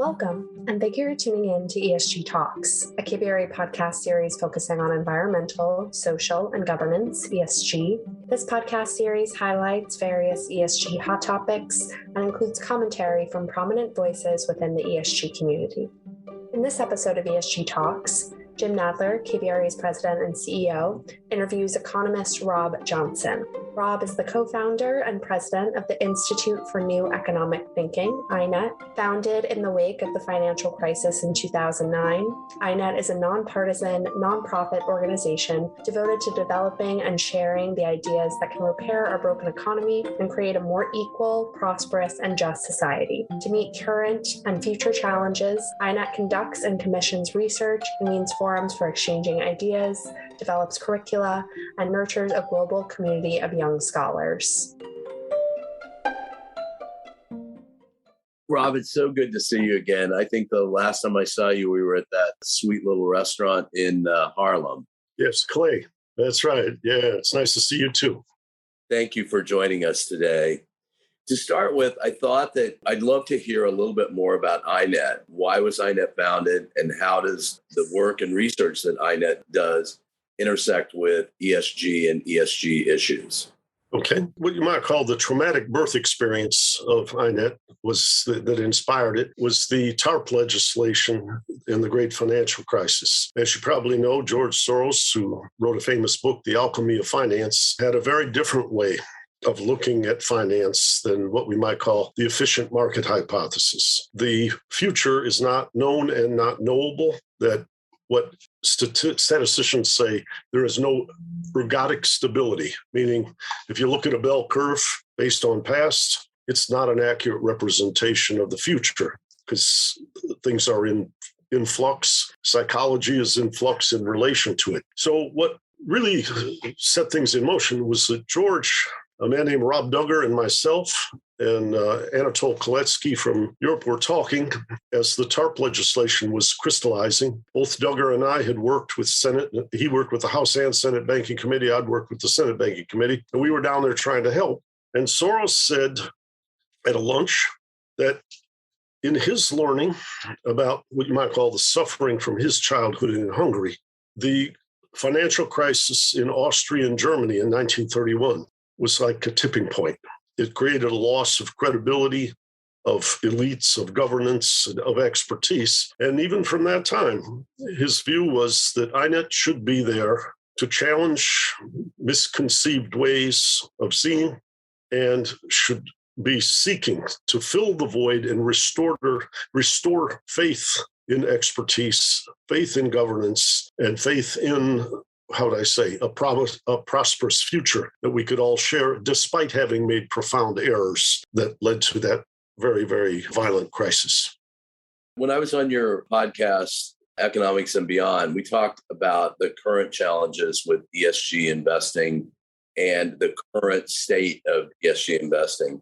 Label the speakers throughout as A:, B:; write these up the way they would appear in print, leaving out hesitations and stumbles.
A: Welcome, and thank you for tuning in to ESG Talks, a KBRA podcast series focusing on environmental, social, and governance, ESG. This podcast series highlights various ESG hot topics and includes commentary from prominent voices within the ESG community. In this episode of ESG Talks, Jim Nadler, KBRA's president and CEO, interviews economist Rob Johnson. Rob is the co-founder and president of the Institute for New Economic Thinking, INET. Founded in the wake of the financial crisis in 2009, INET is a nonpartisan, nonprofit organization devoted to developing and sharing the ideas that can repair our broken economy and create a more equal, prosperous, and just society. To meet current and future challenges, INET conducts and commissions research, convenes forums for exchanging ideas, develops curricula, and nurtures a global community of young scholars.
B: Rob, it's so good to see you again. I think the last time I saw you, we were at that sweet little restaurant in Harlem.
C: Yes, Clay. That's right. Yeah, it's nice to see you too.
B: Thank you for joining us today. To start with, I thought that I'd love to hear a little bit more about INET. Why was INET founded, and how does the work and research that INET does intersect with ESG and ESG issues?
C: Okay. What you might call the traumatic birth experience of INET that inspired it was the TARP legislation in the great financial crisis. As you probably know, George Soros, who wrote a famous book, The Alchemy of Finance, had a very different way of looking at finance than what we might call the efficient market hypothesis. The future is not known and not knowable, that what statisticians say, there is no ergodic stability, meaning if you look at a bell curve based on past, it's not an accurate representation of the future because things are in flux. Psychology is in flux in relation to it. So what really set things in motion was that George, a man named Rob Duggar, and myself and Anatol Koletsky from Europe were talking as the TARP legislation was crystallizing. Both Duggar and I had worked with Senate. He worked with the House and Senate Banking Committee. I'd worked with the Senate Banking Committee. And we were down there trying to help. And Soros said at a lunch that in his learning about what you might call the suffering from his childhood in Hungary, the financial crisis in Austria and Germany in 1931 was like a tipping point. It created a loss of credibility, of elites, of governance, of expertise. And even from that time, his view was that INET should be there to challenge misconceived ways of seeing and should be seeking to fill the void and restore faith in expertise, faith in governance, and faith in a prosperous future that we could all share, despite having made profound errors that led to that very, very violent crisis.
B: When I was on your podcast, Economics and Beyond, we talked about the current challenges with ESG investing and the current state of ESG investing.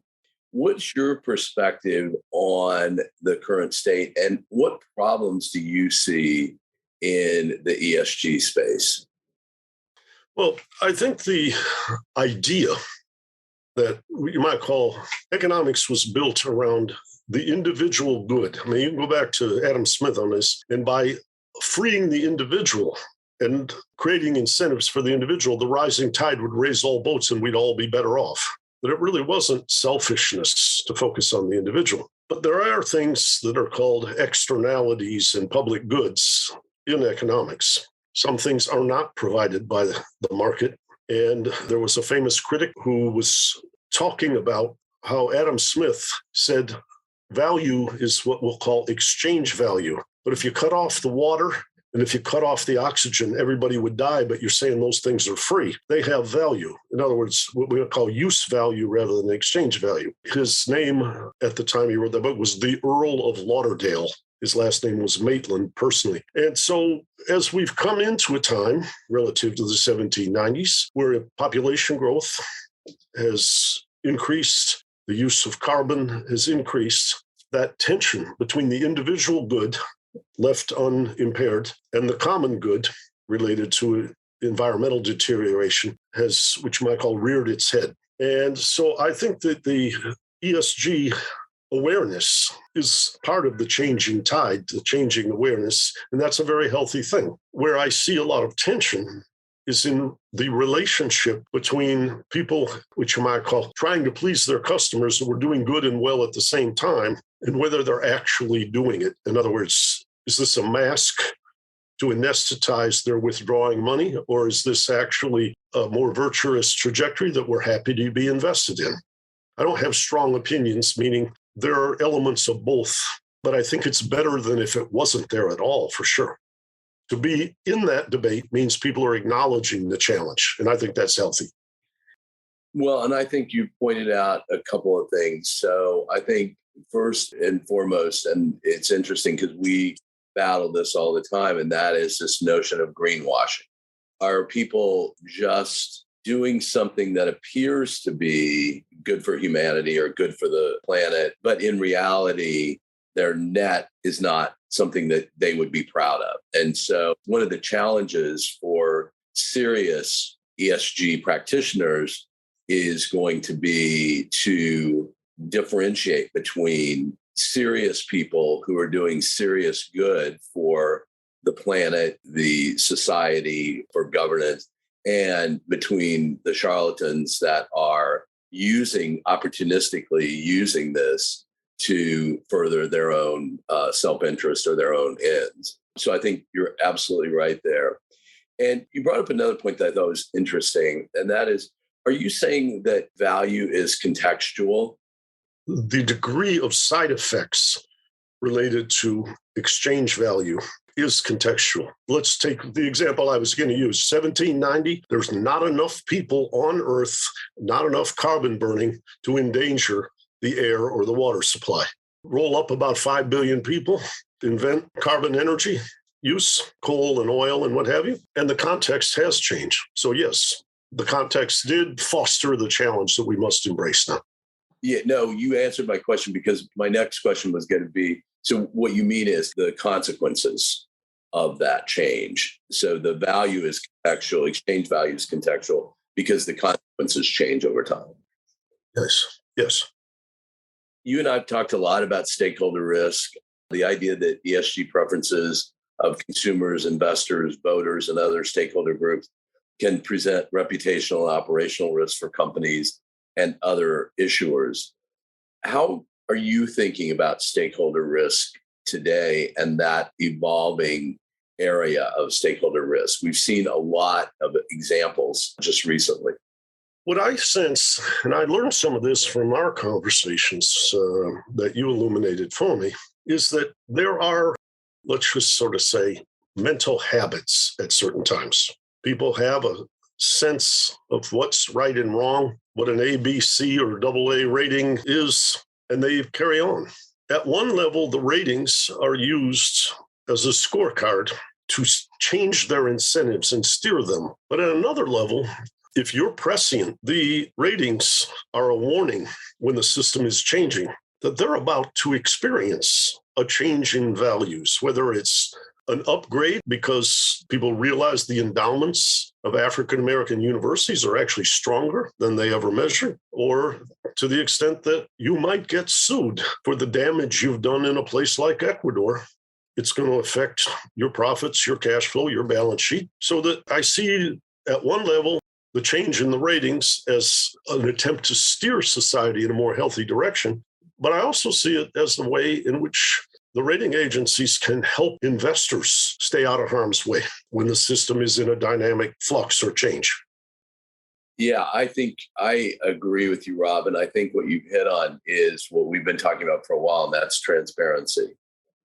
B: What's your perspective on the current state, and what problems do you see in the ESG space?
C: Well, I think the idea that you might call economics was built around the individual good. I mean, you can go back to Adam Smith on this, and by freeing the individual and creating incentives for the individual, the rising tide would raise all boats and we'd all be better off. That it really wasn't selfishness to focus on the individual. But there are things that are called externalities and public goods in economics. Some things are not provided by the market. And there was a famous critic who was talking about how Adam Smith said value is what we'll call exchange value. But if you cut off the water and if you cut off the oxygen, everybody would die, but you're saying those things are free. They have value. In other words, what we would call use value rather than exchange value. His name at the time he wrote that book was the Earl of Lauderdale. His last name was Maitland, personally. And so as we've come into a time relative to the 1790s, where population growth has increased, the use of carbon has increased, that tension between the individual good left unimpaired and the common good related to environmental deterioration has, which you might call, reared its head. And so I think that the ESG awareness is part of the changing tide, the changing awareness, and that's a very healthy thing. Where I see a lot of tension is in the relationship between people, which you might call trying to please their customers who are doing good and well at the same time, and whether they're actually doing it. In other words, is this a mask to anesthetize their withdrawing money, or is this actually a more virtuous trajectory that we're happy to be invested in? I don't have strong opinions, meaning there are elements of both, but I think it's better than if it wasn't there at all, for sure. To be in that debate means people are acknowledging the challenge, and I think that's healthy.
B: Well, and I think you pointed out a couple of things. So I think first and foremost, and it's interesting because we battle this all the time, and that is this notion of greenwashing. Are people just doing something that appears to be good for humanity or good for the planet, but in reality, their net is not something that they would be proud of? And so one of the challenges for serious ESG practitioners is going to be to differentiate between serious people who are doing serious good for the planet, the society, for governance, and between the charlatans that are opportunistically using this to further their own self-interest or their own ends. So I think you're absolutely right there. And you brought up another point that I thought was interesting, and that is, are you saying that value is contextual?
C: The degree of side effects related to exchange value is contextual. Let's take the example I was going to use. 1790, there's not enough people on Earth, not enough carbon burning to endanger the air or the water supply. Roll up about 5 billion people, invent carbon energy use, coal and oil and what have you, and the context has changed. So yes, the context did foster the challenge that we must embrace now.
B: Yeah, no, you answered my question, because my next question was going to be, so what you mean is the consequences of that change. So the value is contextual, exchange value is contextual because the consequences change over time.
C: Yes.
B: You and I have talked a lot about stakeholder risk, the idea that ESG preferences of consumers, investors, voters, and other stakeholder groups can present reputational and operational risks for companies and other issuers. How are you thinking about stakeholder risk today and that evolving area of stakeholder risk? We've seen a lot of examples just recently.
C: What I sense, and I learned some of this from our conversations that you illuminated for me, is that there are, let's just sort of say, mental habits at certain times. People have a sense of what's right and wrong, what an A, B, C, or AA rating is, and they carry on. At one level, the ratings are used as a scorecard to change their incentives and steer them. But at another level, if you're prescient, the ratings are a warning when the system is changing, that they're about to experience a change in values, whether it's an upgrade because people realize the endowments of African-American universities are actually stronger than they ever measured, or to the extent that you might get sued for the damage you've done in a place like Ecuador. It's going to affect your profits, your cash flow, your balance sheet. So that I see at one level the change in the ratings as an attempt to steer society in a more healthy direction. But I also see it as the way in which the rating agencies can help investors stay out of harm's way when the system is in a dynamic flux or change.
B: Yeah, I think I agree with you, Rob. And I think what you've hit on is what we've been talking about for a while, and that's transparency.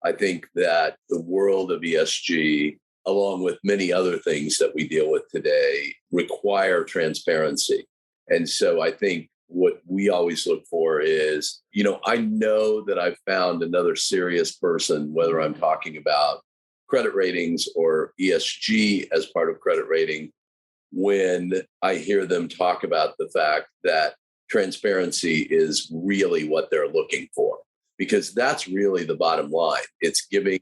B: I think that the world of ESG, along with many other things that we deal with today, require transparency. And so I think what we always look for is, I know that I've found another serious person, whether I'm talking about credit ratings or ESG as part of credit rating, when I hear them talk about the fact that transparency is really what they're looking for, because that's really the bottom line. It's giving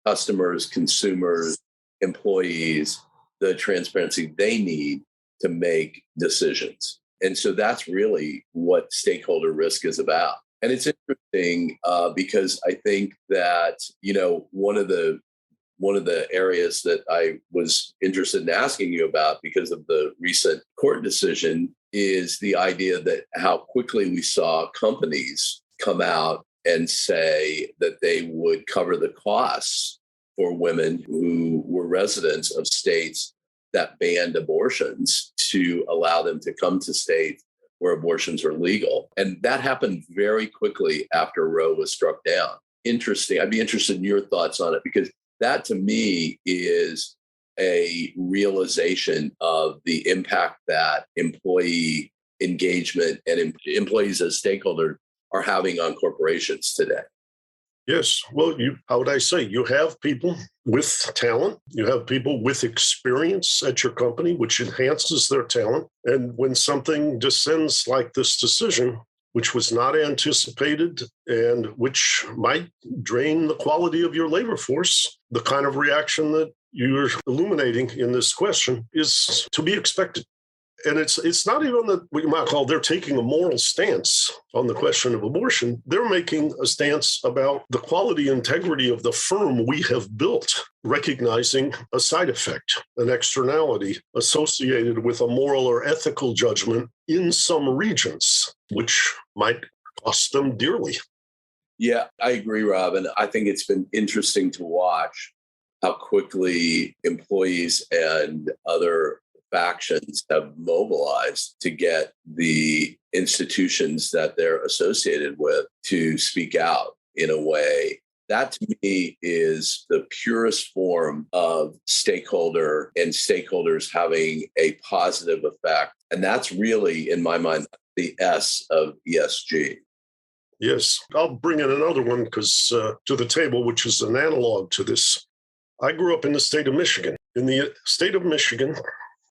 B: customers, consumers, employees the transparency they need to make decisions. And so that's really what stakeholder risk is about. And it's interesting because I think that, one of the areas that I was interested in asking you about because of the recent court decision is the idea that how quickly we saw companies come out and say that they would cover the costs for women who were residents of states that banned abortions to allow them to come to states where abortions are legal. And that happened very quickly after Roe was struck down. Interesting. I'd be interested in your thoughts on it because that to me is a realization of the impact that employee engagement and employees as stakeholders are having on corporations today.
C: Yes. Well, how would I say? You have people with talent. You have people with experience at your company, which enhances their talent. And when something descends like this decision, which was not anticipated and which might drain the quality of your labor force, the kind of reaction that you're illuminating in this question is to be expected. And it's not even that what you might call they're taking a moral stance on the question of abortion. They're making a stance about the quality and integrity of the firm we have built, recognizing a side effect, an externality associated with a moral or ethical judgment in some regions, which might cost them dearly.
B: Yeah, I agree, Rob. And I think it's been interesting to watch how quickly employees and other factions have mobilized to get the institutions that they're associated with to speak out in a way. That to me is the purest form of stakeholder and stakeholders having a positive effect. And that's really, in my mind, the S of ESG.
C: Yes, I'll bring in another one to the table, which is an analog to this. I grew up in the state of Michigan. In the state of Michigan,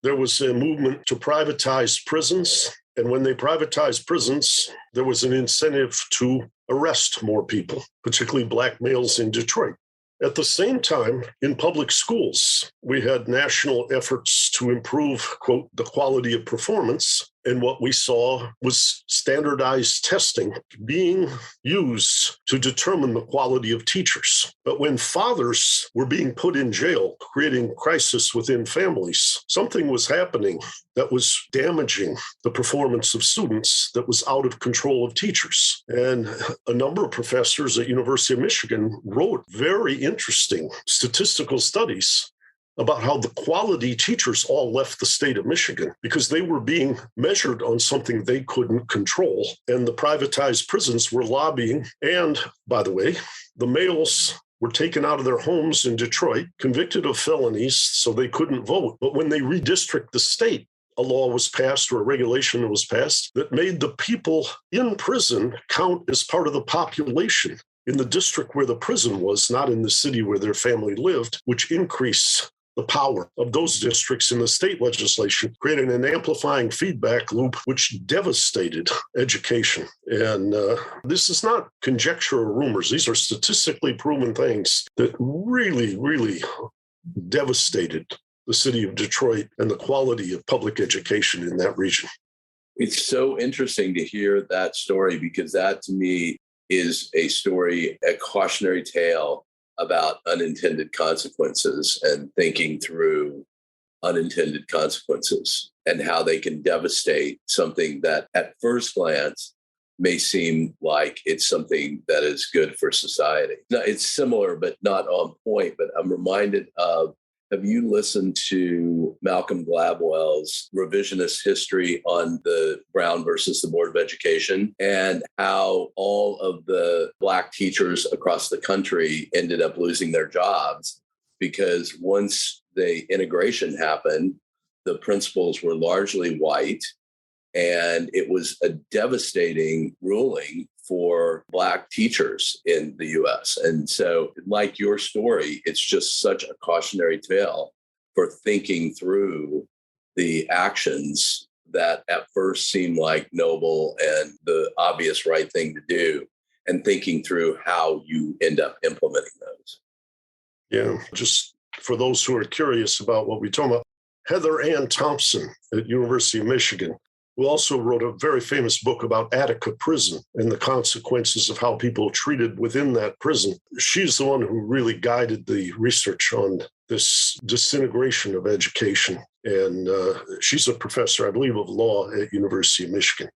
C: there was a movement to privatize prisons. And when they privatized prisons, there was an incentive to arrest more people, particularly Black males in Detroit. At the same time, in public schools, we had national efforts to improve, quote, the quality of performance. And what we saw was standardized testing being used to determine the quality of teachers. But when fathers were being put in jail, creating crisis within families, something was happening that was damaging the performance of students that was out of control of teachers. And a number of professors at University of Michigan wrote very interesting statistical studies about how the quality teachers all left the state of Michigan because they were being measured on something they couldn't control. And the privatized prisons were lobbying. And by the way, the males were taken out of their homes in Detroit, convicted of felonies, so they couldn't vote. But when they redistrict the state, a law was passed or a regulation was passed that made the people in prison count as part of the population in the district where the prison was, not in the city where their family lived, which increased the power of those districts in the state legislation, creating an amplifying feedback loop which devastated education. And this is not conjecture or rumors. These are statistically proven things that really, really devastated the city of Detroit and the quality of public education in that region.
B: It's so interesting to hear that story because that to me is a story, a cautionary tale about unintended consequences and thinking through unintended consequences and how they can devastate something that at first glance may seem like it's something that is good for society. Now, it's similar, but not on point, but I'm reminded of, have you listened to Malcolm Gladwell's revisionist history on the Brown versus the Board of Education and how all of the Black teachers across the country ended up losing their jobs because once the integration happened, the principals were largely white and it was a devastating ruling for Black teachers in the US. And so like your story, it's just such a cautionary tale for thinking through the actions that at first seem like noble and the obvious right thing to do and thinking through how you end up implementing those.
C: Yeah, just for those who are curious about what we talk about, Heather Ann Thompson at University of Michigan who also wrote a very famous book about Attica prison and the consequences of how people are treated within that prison. She's the one who really guided the research on this disintegration of education. And she's a professor, I believe, of law at University of Michigan.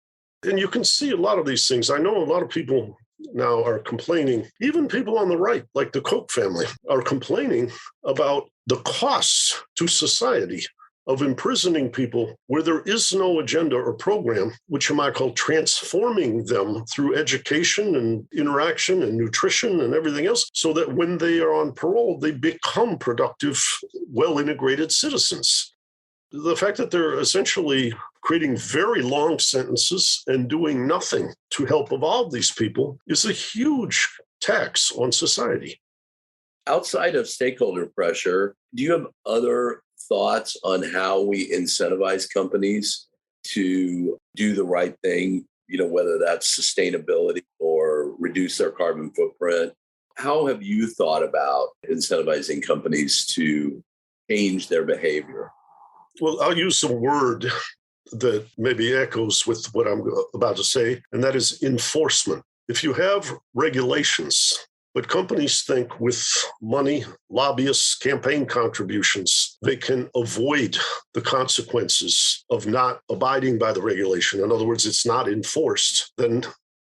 C: And you can see a lot of these things. I know a lot of people now are complaining, even people on the right, like the Koch family, are complaining about the costs to society of imprisoning people where there is no agenda or program, which you might call transforming them through education and interaction and nutrition and everything else, so that when they are on parole, they become productive, well-integrated citizens. The fact that they're essentially creating very long sentences and doing nothing to help evolve these people is a huge tax on society.
B: Outside of stakeholder pressure, do you have other thoughts on how we incentivize companies to do the right thing, whether that's sustainability or reduce their carbon footprint? How have you thought about incentivizing companies to change their behavior?
C: Well, I'll use a word that maybe echoes with what I'm about to say, and that is enforcement. If you have regulations, but companies think with money, lobbyists, campaign contributions, they can avoid the consequences of not abiding by the regulation. In other words, it's not enforced. Then,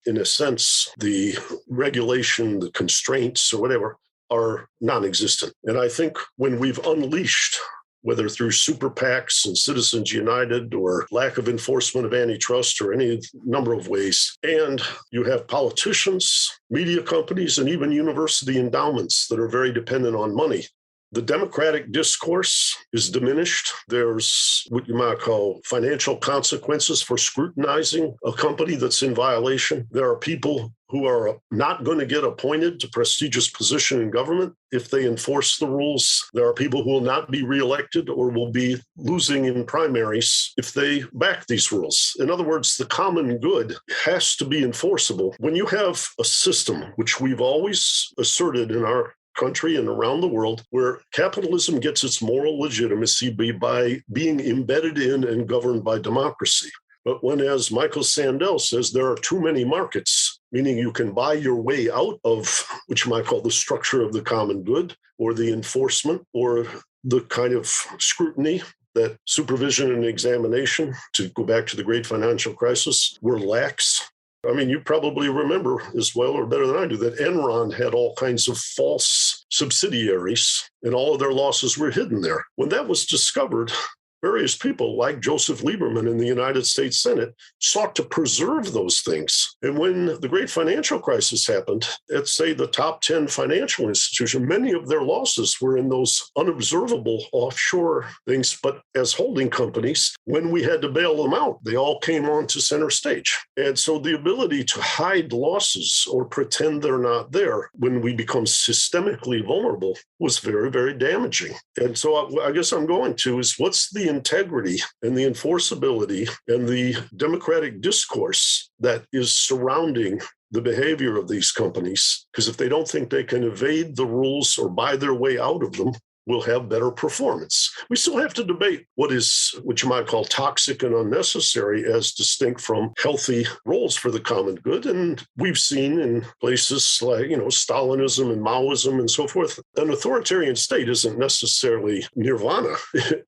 C: in a sense, the regulation, the constraints or whatever are non-existent. And I think when we've unleashed, whether through super PACs and Citizens United or lack of enforcement of antitrust or any number of ways, and you have politicians, media companies, and even university endowments that are very dependent on money, the democratic discourse is diminished. There's what you might call financial consequences for scrutinizing a company that's in violation. There are people who are not going to get appointed to prestigious position in government if they enforce the rules. There are people who will not be reelected or will be losing in primaries if they back these rules. In other words, the common good has to be enforceable. When you have a system, which we've always asserted in our country and around the world, where capitalism gets its moral legitimacy by being embedded in and governed by democracy. But when, as Michael Sandel says, there are too many markets, meaning you can buy your way out of what you might call the structure of the common good or the enforcement or the kind of scrutiny that supervision and examination, to go back to the great financial crisis, were lax. I mean, you probably remember as well or better than I do that Enron had all kinds of false subsidiaries and all of their losses were hidden there. When that was discovered, various people like Joseph Lieberman in the United States Senate sought to preserve those things. And when the great financial crisis happened, at, say, the top 10 financial institutions, many of their losses were in those unobservable offshore things. But as holding companies, when we had to bail them out, they all came onto center stage. And so the ability to hide losses or pretend they're not there when we become systemically vulnerable was very, very damaging. And so I guess I'm going to is what's the integrity and the enforceability and the democratic discourse that is surrounding the behavior of these companies? Because if they don't think they can evade the rules or buy their way out of them, we'll have better performance. We still have to debate what you might call toxic and unnecessary as distinct from healthy roles for the common good. And we've seen in places like, Stalinism and Maoism and so forth, an authoritarian state isn't necessarily nirvana.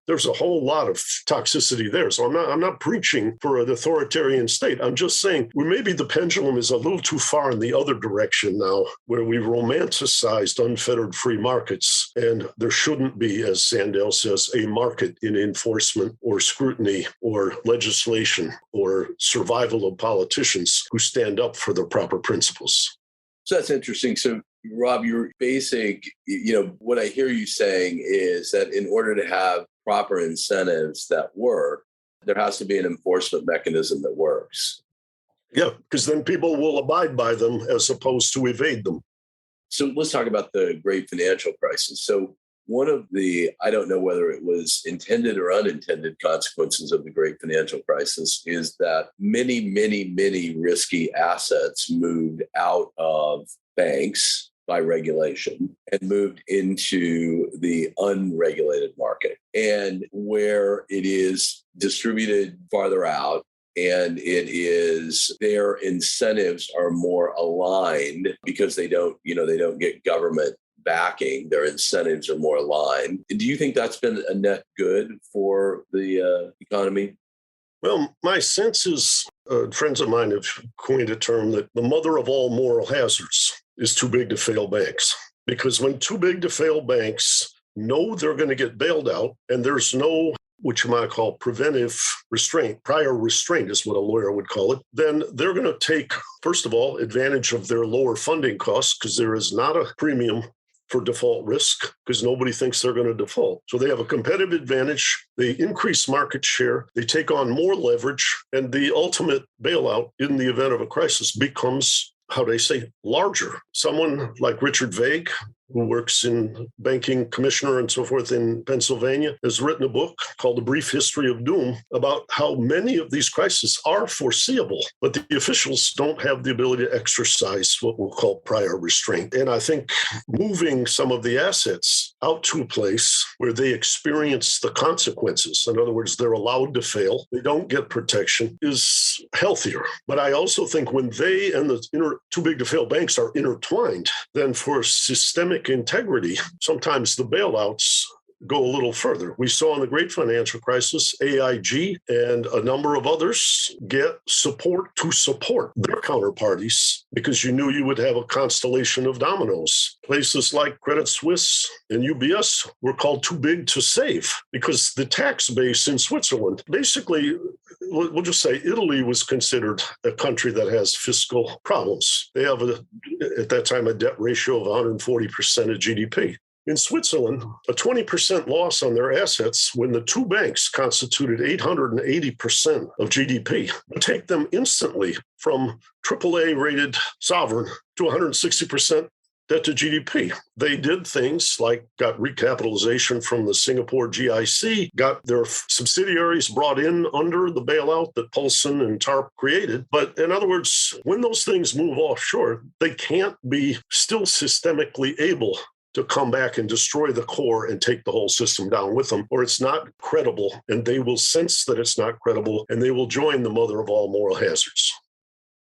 C: There's a whole lot of toxicity there. So I'm not preaching for an authoritarian state. I'm just saying maybe the pendulum is a little too far in the other direction now, where we romanticized unfettered free markets, and there shouldn't be, as Sandel says, a market in enforcement or scrutiny or legislation or survival of politicians who stand up for the proper principles.
B: So that's interesting. So, Rob, your basic, what I hear you saying is that in order to have proper incentives that work, there has to be an enforcement mechanism that works.
C: Yeah, because then people will abide by them as opposed to evade them.
B: So let's talk about the great financial crisis. So one of the, I don't know whether it was intended or unintended consequences of the great financial crisis is that many, many, many risky assets moved out of banks by regulation and moved into the unregulated market. And where it is distributed farther out, And it is their incentives are more aligned because they don't get government backing. Their incentives are more aligned. Do you think that's been a net good for the economy?
C: Well, my sense is friends of mine have coined a term that the mother of all moral hazards is too big to fail banks. Because when too big to fail banks know they're going to get bailed out and there's no what you might call preventive restraint, prior restraint is what a lawyer would call it, then they're going to take, first of all, advantage of their lower funding costs because there is not a premium for default risk because nobody thinks they're going to default. So they have a competitive advantage. They increase market share. They take on more leverage. And the ultimate bailout in the event of a crisis becomes, how they say, larger. Someone like Richard Vague, who works in banking commissioner and so forth in Pennsylvania, has written a book called A Brief History of Doom about how many of these crises are foreseeable, but the officials don't have the ability to exercise what we'll call prior restraint. And I think moving some of the assets out to a place where they experience the consequences, in other words, they're allowed to fail, they don't get protection, is healthier. But I also think when they and the too big to fail banks are intertwined, then for systemic integrity, sometimes the bailouts go a little further. We saw in the great financial crisis, AIG and a number of others get support to support their counterparties because you knew you would have a constellation of dominoes. Places like Credit Suisse and UBS were called too big to save because the tax base in Switzerland, basically, we'll just say Italy was considered a country that has fiscal problems. They have, at that time, a debt ratio of 140% of GDP. In Switzerland, a 20% loss on their assets when the two banks constituted 880% of GDP would take them instantly from AAA-rated sovereign to 160% debt to GDP. They did things like got recapitalization from the Singapore GIC, got their subsidiaries brought in under the bailout that Paulson and TARP created. But in other words, when those things move offshore, they can't be still systemically able to come back and destroy the core and take the whole system down with them, or it's not credible, and they will sense that it's not credible, and they will join the mother of all moral hazards.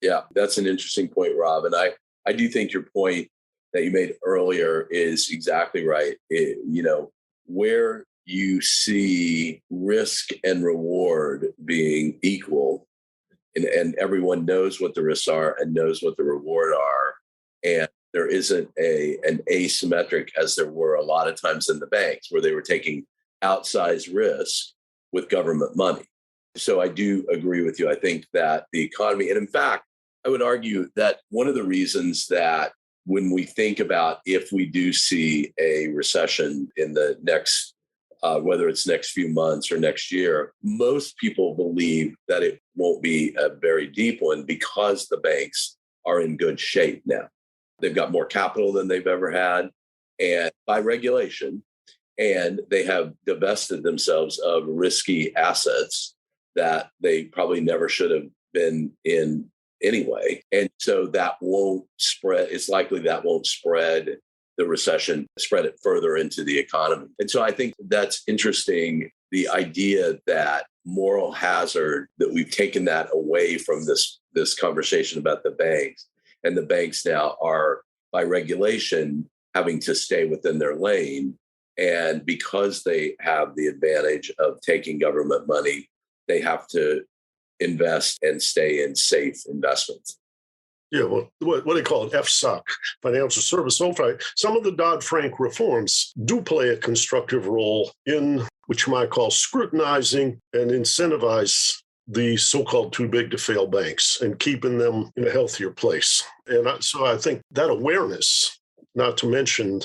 B: Yeah, that's an interesting point, Rob. And I do think your point that you made earlier is exactly right. Where you see risk and reward being equal, and everyone knows what the risks are and knows what the reward are, and there isn't an asymmetric as there were a lot of times in the banks where they were taking outsized risk with government money. So I do agree with you. I think that the economy, and in fact, I would argue that one of the reasons that when we think about if we do see a recession in the next, whether it's next few months or next year, most people believe that it won't be a very deep one because the banks are in good shape now. They've got more capital than they've ever had, and by regulation, and they have divested themselves of risky assets that they probably never should have been in anyway. And so that won't spread. It's likely that won't spread the recession, spread it further into the economy. And so I think that's interesting, the idea that moral hazard, that we've taken that away from this conversation about the banks. And the banks now are, by regulation, having to stay within their lane. And because they have the advantage of taking government money, they have to invest and stay in safe investments.
C: Yeah, well, what they call it, FSOC, Financial Service Oversight. Some of the Dodd-Frank reforms do play a constructive role in what you might call scrutinizing and incentivize the so-called too big to fail banks and keeping them in a healthier place. And so I think that awareness, not to mention,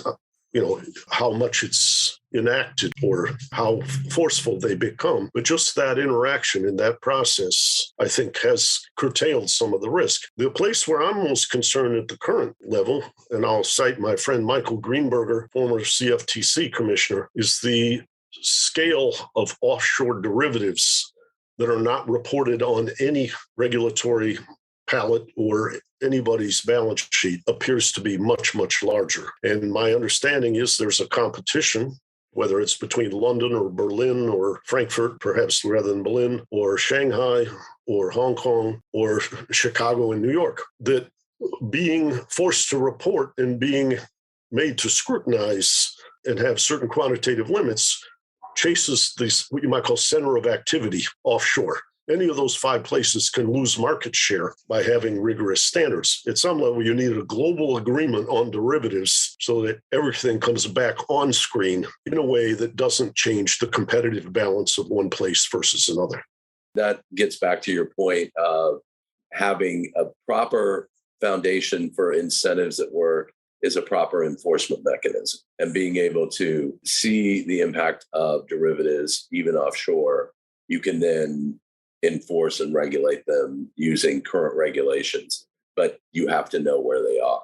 C: how much it's enacted or how forceful they become, but just that interaction in that process, I think, has curtailed some of the risk. The place where I'm most concerned at the current level, and I'll cite my friend Michael Greenberger, former CFTC commissioner, is the scale of offshore derivatives that are not reported on any regulatory palette or anybody's balance sheet appears to be much, much larger. And my understanding is there's a competition, whether it's between London or Berlin or Frankfurt, perhaps rather than Berlin, or Shanghai or Hong Kong or Chicago and New York, that being forced to report and being made to scrutinize and have certain quantitative limits chases this, what you might call center of activity offshore. Any of those 5 places can lose market share by having rigorous standards. At some level, you need a global agreement on derivatives so that everything comes back on screen in a way that doesn't change the competitive balance of one place versus another.
B: That gets back to your point of having a proper foundation for incentives at work is a proper enforcement mechanism, and being able to see the impact of derivatives even offshore. You can then enforce and regulate them using current regulations, but you have to know where they are.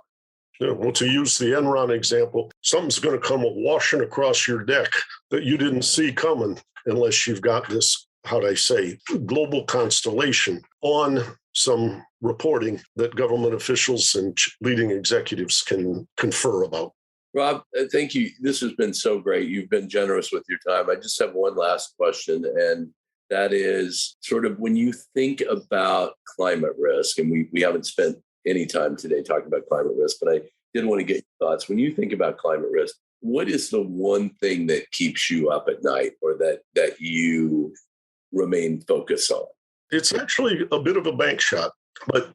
C: Yeah, well, to use the Enron example, something's going to come washing across your deck that you didn't see coming unless you've got this, how'd I say, global constellation on some reporting that government officials and leading executives can confer about.
B: Rob, thank you. This has been so great. You've been generous with your time. I just have one last question, and that is sort of when you think about climate risk, and we haven't spent any time today talking about climate risk, but I did want to get your thoughts. When you think about climate risk, what is the one thing that keeps you up at night, or that you remain focused on?
C: It's actually a bit of a bank shot, but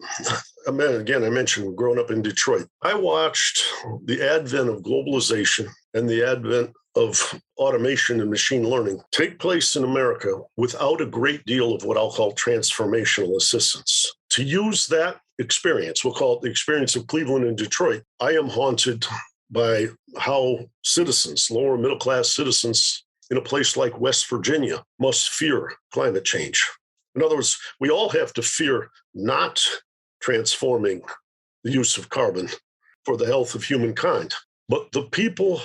C: again, I mentioned growing up in Detroit. I watched the advent of globalization and the advent of automation and machine learning take place in America without a great deal of what I'll call transformational assistance. To use that experience, we'll call it the experience of Cleveland and Detroit, I am haunted by how citizens, lower middle class citizens in a place like West Virginia, must fear climate change. In other words, we all have to fear not transforming the use of carbon for the health of humankind. But the people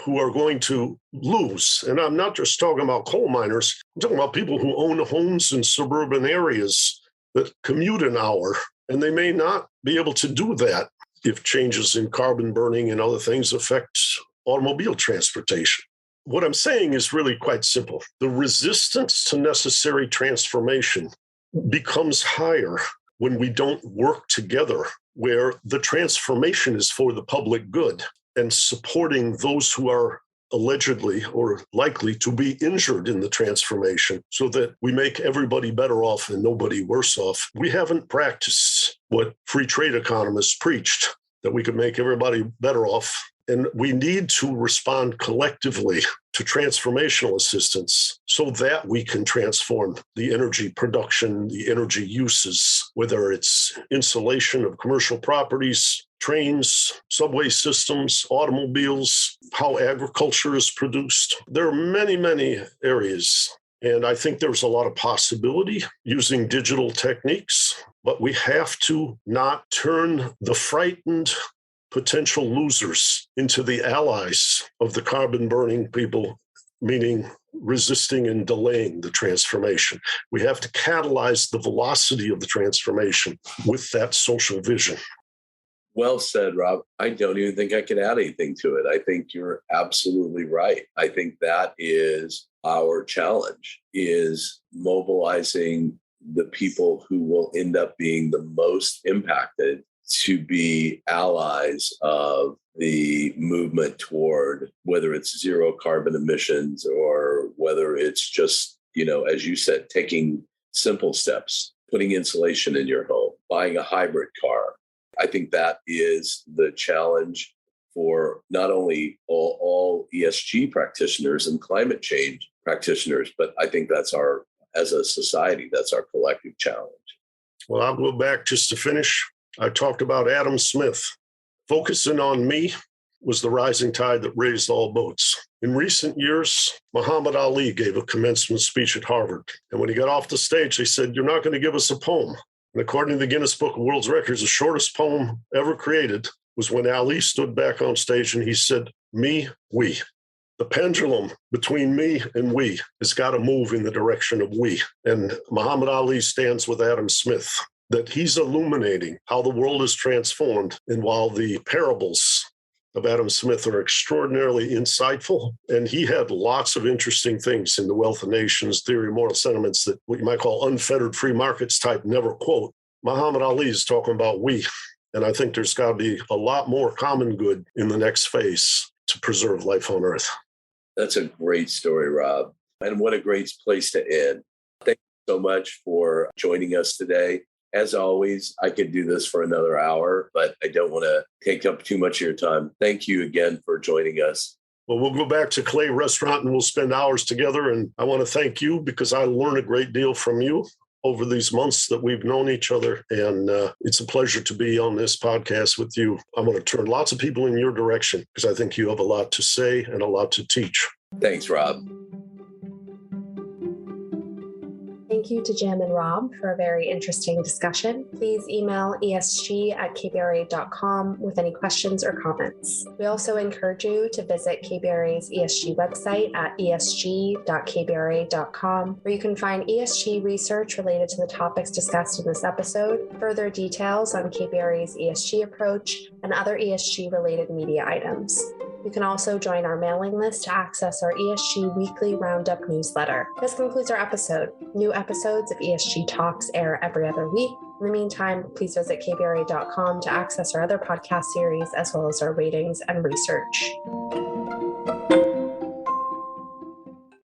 C: who are going to lose, and I'm not just talking about coal miners, I'm talking about people who own homes in suburban areas that commute an hour, and they may not be able to do that if changes in carbon burning and other things affect automobile transportation. What I'm saying is really quite simple. The resistance to necessary transformation becomes higher when we don't work together, where the transformation is for the public good and supporting those who are allegedly or likely to be injured in the transformation so that we make everybody better off and nobody worse off. We haven't practiced what free trade economists preached, that we could make everybody better off. And we need to respond collectively to transformational assistance so that we can transform the energy production, the energy uses, whether it's insulation of commercial properties, trains, subway systems, automobiles, how agriculture is produced. There are many, many areas. And I think there's a lot of possibility using digital techniques, but we have to not turn the frightened potential losers into the allies of the carbon burning people, meaning resisting and delaying the transformation. We have to catalyze the velocity of the transformation with that social vision.
B: Well said, Rob. I don't even think I can add anything to it. I think you're absolutely right. I think that is our challenge, is mobilizing the people who will end up being the most impacted to be allies of the movement toward whether it's zero carbon emissions or whether it's just, as you said, taking simple steps, putting insulation in your home, buying a hybrid car. I think that is the challenge for not only all ESG practitioners and climate change practitioners, but I think as a society, that's our collective challenge.
C: Well, I'll go back just to finish. I talked about Adam Smith. Focusing on me was the rising tide that raised all boats. In recent years, Muhammad Ali gave a commencement speech at Harvard. And when he got off the stage, they said, "You're not going to give us a poem." And according to the Guinness Book of World Records, the shortest poem ever created was when Ali stood back on stage and he said, "Me, we." The pendulum between me and we has got to move in the direction of we. And Muhammad Ali stands with Adam Smith, that he's illuminating how the world is transformed. And while the parables of Adam Smith are extraordinarily insightful. And he had lots of interesting things in The Wealth of Nations, Theory of Moral Sentiments that what you might call unfettered free markets type never quote. Muhammad Ali is talking about we. And I think there's got to be a lot more common good in the next phase to preserve life on Earth.
B: That's a great story, Rob. And what a great place to end. Thank you so much for joining us today. As always, I could do this for another hour, but I don't want to take up too much of your time. Thank you again for joining us.
C: Well, we'll go back to Clay Restaurant and we'll spend hours together. And I want to thank you because I learned a great deal from you over these months that we've known each other. And it's a pleasure to be on this podcast with you. I'm going to turn lots of people in your direction because I think you have a lot to say and a lot to teach.
B: Thanks, Rob.
A: Thank you to Jim and Rob for a very interesting discussion. Please email esg@kbra.com with any questions or comments. We also encourage you to visit KBRA's ESG website at esg.kbra.com, where you can find ESG research related to the topics discussed in this episode, further details on KBRA's ESG approach, and other ESG-related media items. You can also join our mailing list to access our ESG Weekly Roundup newsletter. This concludes our episode. New episodes of ESG Talks air every other week. In the meantime, please visit kbra.com to access our other podcast series as well as our ratings and research.